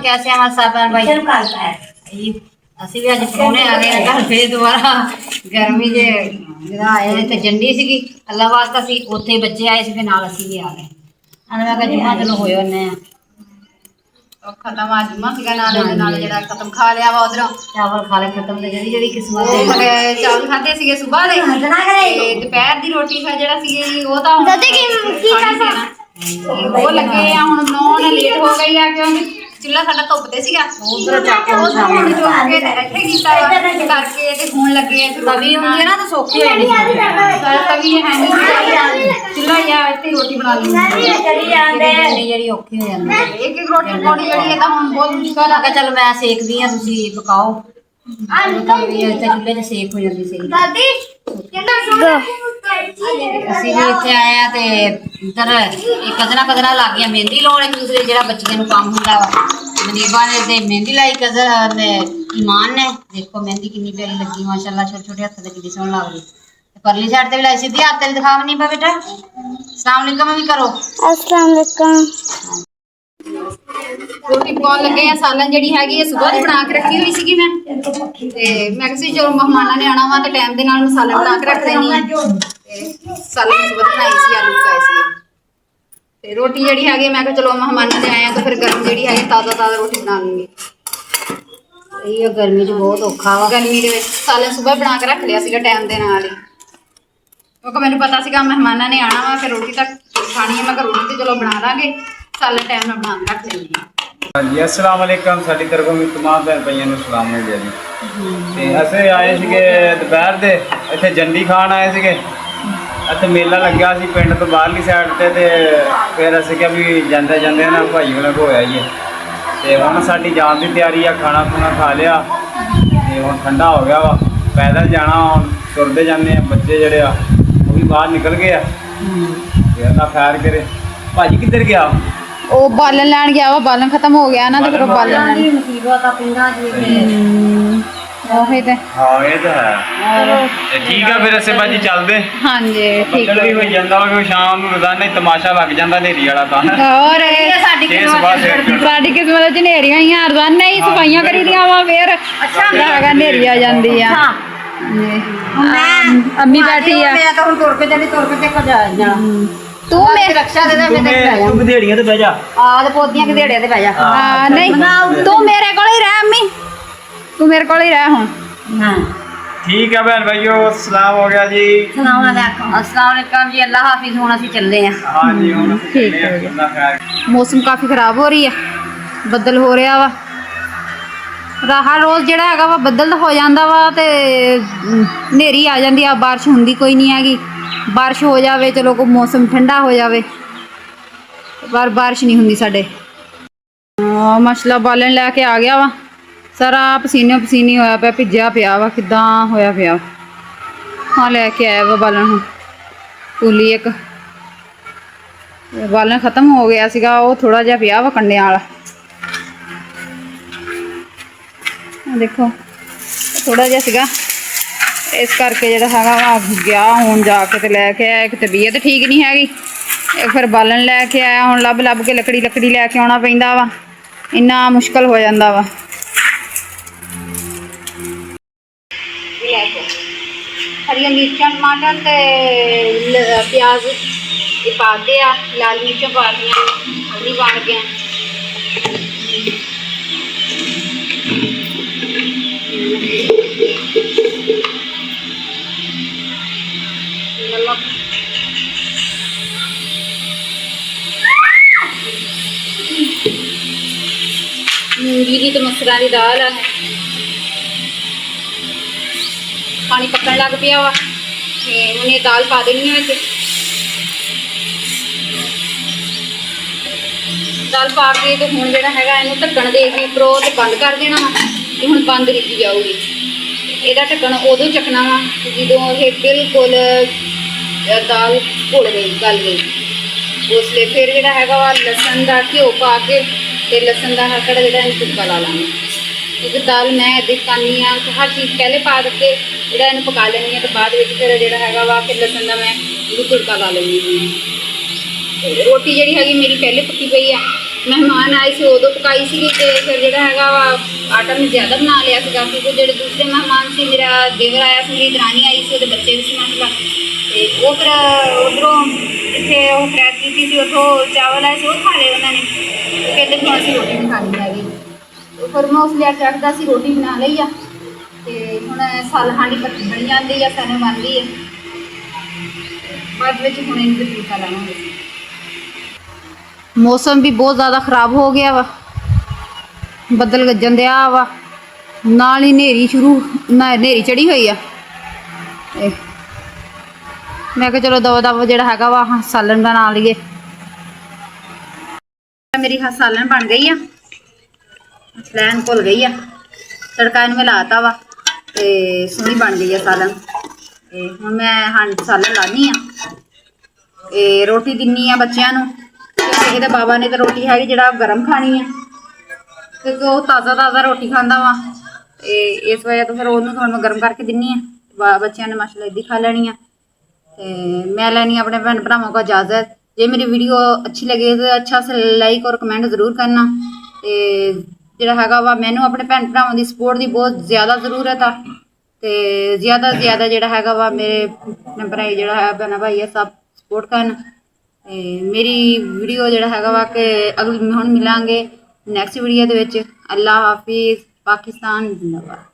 कैसे हैं हमारे साहब भाई? ਅਸੀਂ ਵੀ ਅੱਜ ਪਰੌਣੇ ਆ ਗਏ ਘਰ ਫੇਰ ਦੁਬਾਰਾ ਗਰਮੀ ਦੇ ਜਿਹੜਾ ਆਇਆ ਇੱਥੇ ਜੰਡੀ ਸੀਗੀ ਅੱਲਾ ਵਾਸਤਾ ਸੀ ਉੱਥੇ ਬੱਚੇ ਆਏ ਸੀ ਤੇ ਨਾਲ ਅਸੀਂ ਵੀ ਆ ਗਏ ਅਨ ਮੈਂ ਕਿਹਾ ਜੁਮਾ ਚਲੋ ਹੋਏ ਉਹਨੇ ਆ ਖਤਮ ਆ ਜੁਮਾ ਸੀਗਾ ਨਾਲ ਜਿਹੜਾ ਖਤਮ ਖਾ ਲਿਆ ਵਾ ਉਧਰੋਂ ਚਾਵਲ ਖਾ ਲੈ ਖਤਮ ਤੇ ਜਿਹੜੀ ਕਿਸਮਤ ਦੇ ਚਾਵਲ ਖਾਦੇ ਸੀਗੇ ਸਵੇਰ ਦੇ ਦੁਪਹਿਰ ਦੀ ਰੋਟੀ ਫਿਰ ਜਿਹੜਾ ਸੀਗੀ ਉਹ ਤਾਂ ਦਾਦੀ ਕੀ ਕਰਦਾ ਉਹ ਲੱਗੇ ਆ ਹੁਣ ਬਣਾਉਣ ਲੇਟ ਹੋ ਗਈ ਆ ਕਿਉਂਕਿ ਚੁੱਲ੍ਹਾ ਸਾਡਾ ਧੁੱਪ ਤੇ ਸੀਗਾ ਉਧਰ ਚੱਕ ਕੇ ਹੁਣ ਜੋ ਕੇ ਇੱਥੇ ਕੀਤਾ ਕਰਕੇ ਤੇ ਹੁਣ ਲੱਗੇ ਤਵੀ ਹੁੰਦੀ ਹੈ ਨਾ ਤਾਂ ਸੌਖੀ ਹੋ ਜਾਂਦੀ ਤਵੀ ਹੈ ਨਹੀਂ ਚੁੱਲ੍ਹਾ ਜਾਂ ਇੱਥੇ ਰੋਟੀ ਬਣਾ ਲਈ ਜਿਹੜੀ ਔਖੀ ਹੋ ਜਾਂਦੀ ਇੱਕ ਇੱਕ ਰੋਟੀ ਬਣਾਉਣੀ ਜਿਹੜੀ ਹੈ ਤਾਂ ਹੁਣ ਬਹੁਤ ਮੁਸ਼ਕਲ ਆ ਚੱਲ ਮੈਂ ਸੇਕਦੀ ਆ ਤੁਸੀਂ ਪਕਾਓ ਇੱਥੇ ਚੁੱਲ੍ਹੇ 'ਚ ਸੇਕ ਹੋ ਜਾਂਦੀ ਸੀ ਦਾਦੀ ਅਸੀਂ ਵੀ ਇੱਥੇ ਆਏ ਆ ਤੇ ਇੱਧਰ ਇਹ ਕਦਰਾਂ ਲੱਗ ਗਈਆਂ ਮਹਿੰਦੀ ਲਾਉਣ ਇੱਕ ਦੂਸਰੇ ਜਿਹੜਾ ਬੱਚਿਆਂ ਨੂੰ ਕੰਮ ਹੁੰਦਾ ਵਾ ਮਨੀਬਾ ਨੇ ਤੇ ਮਹਿੰਦੀ ਲਾਈ ਕਦਰ ਨੇ ਈਮਾਨ ਨੇ ਦੇਖੋ ਮਹਿੰਦੀ ਕਿੰਨੀ ਪਿਆਰੀ ਲੱਗੀ ਮਾਸ਼ਾਅੱਲਾ ਛੋਟੇ ਛੋਟੇ ਹੱਥ ਤੇ ਕਿੰਨੀ ਸੋਹਣੀ ਲੱਗ ਰਹੀ ਪਰਲੀ ਸਾਈਡ ਤੇ ਵੀ ਲਾਈ ਸਿੱਧੀ ਹੱਥ ਤੇ ਦਿਖਾ ਮਨੀਬਾ ਬੇਟਾ अस्सलाम वालेकुम भी करो अस्सलाम वालेकुम रोटी पकाउण लगे आ सालन ਜਿਹੜੀ ਹੈਗੀ ਇਹ ਸਵੇਰ ਦੀ ਬਣਾ ਕੇ ਰੱਖੀ ਹੋਈ ਸੀਗੀ ਮੈਂ ਤੇ ਮੈਂ ਕਿਸੇ ਜੋ ਮਹਿਮਾਨਾਂ ਨੇ ਆਣਾ ਵਾ ਤੇ ਟਾਈਮ ਦੇ ਨਾਲ ਮਸਾਲਾ ਬਣਾ ਕੇ ਰੱਖ ਦੇਣੀ ਆ ਸਾलन ਸਵੇਰ ਬਣਾਈ ਸੀ ਆਲੂ ਪਕਾਏ ਸੀ ਤੇ ਰੋਟੀ ਜਿਹੜੀ ਹੈਗੀ ਮੈਂ ਕਿਹਾ ਚਲੋ ਮਹਿਮਾਨਾਂ ਦੇ ਆਏ ਆ ਤਾਂ ਫਿਰ ਗਰਮ ਜਿਹੜੀ ਹੈਗੀ ਤਾਜ਼ਾ ਰੋਟੀ ਬਣਾ ਲਵਾਂਗੇ ਇਹ ਗਰਮੀ 'ਚ ਬਹੁਤ ਔਖਾ ਵਾ ਗਰਮੀ ਦੇ ਵਿੱਚ ਸਾलन ਸਵੇਰ ਬਣਾ ਕੇ ਰੱਖ ਲਿਆ ਸੀਗਾ ਟਾਈਮ ਦੇ ਨਾਲ ਹੀ ਕਿਉਂਕਿ ਮੈਨੂੰ ਪਤਾ ਸੀਗਾ ਮਹਿਮਾਨਾਂ ਨੇ ਆਣਾ ਵਾ ਫਿਰ ਰੋਟੀ ਤੱਕ ਖਾਣੀ ਹੈ ਮੈਂ ਕਿਹਾ ਰੋਟੀ ਤੇ ਚਲੋ ਬਣਾ ਲਾਂਗੇ सालन टाइम में बना के रख लेंगे। हाँ जी अस्सलाम वालेकुम साडी तरफों भी तमाम भैन भाइयों को सलाम हो गया जी ते असे आए सीगे दोपहर दे इत्थे जंडी खान आए सीगे इत्थे मेला लग्या सी पिंड तो बाहरली साइड ते फिर असें क्या भी जांदे जांदे ना भाई होना को होया जी ते हुण साडी जान दी तैयारी आ खाना खुना खा लिया ते हुण ठंडा हो गया वा पैदल जाना हुण तुरदे जाने बच्चे जिहड़े आ वो भी बाहर निकल गए आ ते अल्लाह खैर करे भाजी किधर गया ਉਹ ਬਾਲਣ ਲੈਣ ਗਿਆ ਵਾ ਬਾਲਣ ਖਤਮ ਹੋ ਗਿਆ ਨਾ ਤੇ ਫਿਰ ਉਹ ਬਾਲਣ ਲੈਣ ਮੁਸੀਬਤ ਆ ਪਿੰਡਾਂ 'ਚ ਉਹੀ ਤੇ हाँ ये तो है ठीक है फिर असे भाजी चलते ਹਾਂਜੀ ਠੀਕ ਬੱਦਲ ਵੀ ਹੋ ਜਾਂਦਾ ਵਾ ਕਿ ਸ਼ਾਮ ਨੂੰ ਰੋਜ਼ਾਨਾ ਹੀ ਤਮਾਸ਼ਾ ਲੱਗ ਜਾਂਦਾ ਹਨੇਰੀ ਵਾਲਾ ਤਾਂ ਹੋਰ ਸਾਡੀ ਕਿਸਮਤ ਚ ਹਨੇਰੀਆਂ ਹੀ ਆ ਰੋਜ਼ਾਨਾ ਹੀ ਸਫਾਈਆਂ ਕਰੀਦੀਆਂ ਵਾ ਫੇਰ ਅੱਛਾ ਹੈਗਾ ਹਨੇਰੀ ਆ ਜਾਂਦੀ ਆ ਅੰਮੀ ਬੈਠੀ ਆ ਮੈਂ ਤਾਂ ਹੁਣ ਤੁਰ ਕੇ ਤੇ ਜਾ ਜਾਣਾ ਤੂੰ ਮੇਰੀ ਰੱਖਿਆ ਦੇ ਦੇ ਮੈਂ ਤੂੰ ਗਧੇੜੀਆਂ ਤੇ ਬਹਿ ਜਾ ਆ ਤੇ ਪੋਦੀਆਂ ਗਧੇੜਿਆਂ ਤੇ ਬਹਿ ਜਾ ਹਾਂ ਨਹੀਂ ਤੂੰ ਮੇਰੇ ਕੋਲ ਹੀ ਰਹਿ ਅੰਮੀ ਤੂੰ ਮੇਰੇ ਕੋਲ ਹੀ ਰਹਿ ਹੁਣ ਹਾਂ ठीक है बहन भाइयों सलाम हो गया जी ਸਲਾਮ ਅਲੈਕੁਮ अस्सलाम वालेकुम जी अल्लाह हाफिज ਹੁਣ ਅਸੀਂ ਚੱਲੇ ਆ हाँ जी हुण ठीक है। अल्लाह खैर ਮੌਸਮ ਕਾਫੀ ਖਰਾਬ ਹੋ ਰਹੀ ਆ ਬੱਦਲ ਹੋ ਰਿਹਾ ਵਾ ਹਰ ਰੋਜ਼ ਜਿਹੜਾ ਹੈਗਾ ਵਾ ਬੱਦਲ ਹੋ ਜਾਂਦਾ ਵਾ ਤੇ ਹਨੇਰੀ ਆ ਜਾਂਦੀ ਆ ਬਾਰਿਸ਼ ਹੁੰਦੀ ਕੋਈ ਨਹੀਂ ਹੈਗੀ ਬਾਰਿਸ਼ ਹੋ ਜਾਵੇ ਚਲੋ ਕੋ ਮੌਸਮ ਠੰਡਾ ਹੋ ਜਾਵੇ ਪਰ ਬਾਰਿਸ਼ ਨਹੀਂ ਹੁੰਦੀ ਸਾਡੇ ਮਸਲਾ ਬਾਲਣ ਲੈ ਕੇ ਆ ਗਿਆ ਵਾ ਸਾਰਾ ਪਸੀਨੀ ਹੋਇਆ ਪਿਆ ਭਿੱਜਿਆ ਪਿਆ ਵਾ ਕਿਦਾਂ ਹੋਇਆ ਪਿਆ ਹਾਂ ਲੈ ਕੇ ਆਇਆ ਵਾ ਬਾਲਣ ਹੁਣ ਕੂਲੀ ਇੱਕ ਬਾਲਣ ਖਤਮ ਹੋ ਗਿਆ ਸੀਗਾ ਉਹ ਥੋੜਾ ਜਿਹਾ ਪਿਆ ਵਾ ਕੰਡਿਆਂ ਵਾਲਾ ਦੇਖੋ ਥੋੜਾ ਜਿਹਾ ਸੀਗਾ ਇਸ ਕਰਕੇ ਜਿਹੜਾ ਹੈਗਾ ਵਾ ਗਿਆ ਹੁਣ ਜਾ ਕੇ ਤੇ ਲੈ ਕੇ ਆਇਆ ਇੱਕ ਤਬੀਅਤ ਠੀਕ ਨਹੀਂ ਹੈਗੀ ਇਹ ਫਿਰ ਬਾਲਣ ਲੈ ਕੇ ਆਇਆ ਹੁਣ ਲੱਭ ਕੇ ਲੱਕੜੀ ਲੈ ਕੇ ਆਉਣਾ ਪੈਂਦਾ ਵਾ ਇੰਨਾ ਮੁਸ਼ਕਲ ਹੋ ਜਾਂਦਾ ਵਾ हरिया मिर्चा टमाटर ते प्याज ये पाते आ लाल मिर्चा पा दिया हल्दी पा के नमक मूंगी की तो मसरा की दाल है पानी पकड़ लग पिया वा उन्हें दाल पा देनी है दाल पा के तो हुण जिहड़ा हैगा इहनूं ढक्कन दे के उपरों ते बंद कर देना वा ते हुण बंद रिझी जाऊगी इहदा ढक्कन उदों चकना वा जदों इह बिल्कुल दाल घुल गई गल गई उसले फिर जिहड़ा हैगा वा लसन दा घिओ पा के ते लसन दा हकड़ जिहड़ा इहनूं तुड़का ला लांगे क्योंकि दाल मैं इदां करनी आ कि हर चीज़ पहले पा के ਜਿਹੜਾ ਇਹਨੂੰ ਪਕਾ ਲੈਣੀ ਹੈ ਤੇ ਬਾਅਦ ਵਿੱਚ ਫਿਰ ਜਿਹੜਾ ਹੈਗਾ ਵਾ ਫਿਰ ਲਸਣ ਦਾ ਮੈਂ ਇਹਨੂੰ ਤੜਕਾ ਲਾ ਲੈਂਦੀ ਹਾਂ ਰੋਟੀ ਜਿਹੜੀ ਹੈਗੀ ਮੇਰੀ ਪਹਿਲੇ ਪੱਕੀ ਪਈ ਆ ਮਹਿਮਾਨ ਆਏ ਸੀ ਉਦੋਂ ਪਕਾਈ ਸੀਗੀ ਤੇ ਫਿਰ ਜਿਹੜਾ ਹੈਗਾ ਵਾ ਆਟਾ ਮੈਂ ਜ਼ਿਆਦਾ ਬਣਾ ਲਿਆ ਸੀਗਾ ਕਿਉਂਕਿ ਜਿਹੜੇ ਦੂਸਰੇ ਮਹਿਮਾਨ ਸੀ ਮੇਰਾ ਦੇਵਰ ਆਇਆ ਸੀ, ਮੇਰੀ ਦਰਾਣੀ ਆਈ ਸੀ, ਉਹਦੇ ਬੱਚੇ ਵੀ ਸੀ ਮਸਲਾ ਤੇ ਉਹ ਫਿਰ ਉੱਧਰੋਂ ਜਿੱਥੇ ਉਹ ਪ੍ਰੈਸ ਕੀਤੀ ਸੀ ਉੱਥੋਂ ਚਾਵਲ ਆਏ ਸੀ ਉਹ ਖਾ ਲਏ ਉਹਨਾਂ ਨੇ। ਉਹ ਕਹਿੰਦੇ ਕਿ ਅਸੀਂ ਰੋਟੀ ਨਹੀਂ ਖਾਣੀ ਹੈਗੀ। ਫਿਰ ਮੈਂ ਉਸ ਲਿਆ ਕੇ ਰੱਖਦਾ ਸੀ, ਰੋਟੀ ਬਣਾ ਲਈ ਆ ਤੇ ਹੁਣ ਸਾਲਹਾਂਡੀ ਬਣੀ ਜਾਂਦੀ ਆ, ਸਾਨੂੰ ਬਣਦੀ ਆ ਬਾਅਦ ਵਿੱਚ ਹੁਣ ਇਹਨੂੰ ਤੇ ਤੜਕਾ ਲਾਵਾਂਗੇ। ਮੌਸਮ ਵੀ ਬਹੁਤ ਜ਼ਿਆਦਾ ਖਰਾਬ ਹੋ ਗਿਆ ਵਾ, ਬੱਦਲ ਗੱਜਣ ਦਿਆ ਵਾ, ਨਾਲ ਹੀ ਹਨੇਰੀ ਚੜੀ ਹੋਈ ਆ। ਮੈਂ ਕਿਹਾ ਚਲੋ ਦਵਾ ਦਵਾ ਜਿਹੜਾ ਹੈਗਾ ਵਾ ਸਾਲਣ ਬਣਾ ਲਈਏ। ਮੇਰੀ ਸਾਲਣ ਬਣ ਗਈ ਆ, ਪਲੈਨ ਭੁੱਲ ਗਈ ਆ, ਤੜਕਾ ਇਹਨੂੰ ਮੈਂ ਲਾਤਾ ਵਾ ਤੇ ਸੋਹਣੀ ਬਣ ਗਈ ਆ ਸਾਲਣ। ਤੇ ਹੁਣ ਮੈਂ ਸਾਲਣ ਲਾਨੀ ਆ ਤੇ ਰੋਟੀ ਦਿੰਨੀ ਆ ਬੱਚਿਆਂ ਨੂੰ ਕਿਉਂਕਿ ਇਹਦੇ ਬਾਬਾ ਨੇ ਤਾਂ ਰੋਟੀ ਹੈਗੀ ਜਿਹੜਾ ਗਰਮ ਖਾਣੀ ਆ ਕਿਉਂਕਿ ਉਹ ਤਾਜ਼ਾ ਰੋਟੀ ਖਾਂਦਾ ਵਾ ਤੇ ਇਸ ਵਜ੍ਹਾ ਤੋਂ ਫਿਰ ਉਹਨੂੰ ਹੁਣ ਮੈਂ ਗਰਮ ਕਰਕੇ ਦਿੰਨੀ ਆ। ਬੱਚਿਆਂ ਨੇ ਮਾਸ਼ਾਅੱਲਾ ਇੱਦਾਂ ਖਾ ਲੈਣੀ ਆ ਤੇ ਮੈਂ ਲੈਣੀ ਆਪਣੇ ਭੈਣ ਭਰਾਵਾਂ को इजाज़त। ਜੇ ਮੇਰੀ ਵੀਡੀਓ ਅੱਛੀ ਲੱਗੇ ਤਾਂ ਅੱਛਾ ਸੇ ਲਾਈਕ ਔਰ ਕਮੈਂਟ ਜ਼ਰੂਰ ਕਰਨਾ। ਤੇ ਜਿਹੜਾ ਹੈਗਾ ਵਾ ਮੈਨੂੰ ਆਪਣੇ ਭੈਣ ਭਰਾਵਾਂ ਦੀ ਸਪੋਰਟ ਦੀ ਬਹੁਤ ਜ਼ਿਆਦਾ ਜ਼ਰੂਰਤ ਆ ਤੇ ਜ਼ਿਆਦਾ ਤੋਂ ਜ਼ਿਆਦਾ ਜਿਹੜਾ ਹੈਗਾ ਵਾ ਮੇਰੇ ਭਰਾ ਜਿਹੜਾ ਹੈ ਭੈਣਾਂ ਭਾਈ ਆ ਸਭ ਸਪੋਰਟ ਕਰਨ। ਤੇ ਮੇਰੀ ਵੀਡੀਓ ਜਿਹੜਾ ਹੈਗਾ ਵਾ ਕਿ ਅਗਲੀ ਹੁਣ ਮਿਲਾਂਗੇ ਨੈਕਸਟ ਵੀਡੀਓ ਦੇ ਵਿੱਚ। ਅੱਲਾ ਹਾਫਿਜ਼। ਪਾਕਿਸਤਾਨ ਜ਼ਿੰਦਾਬਾਦ।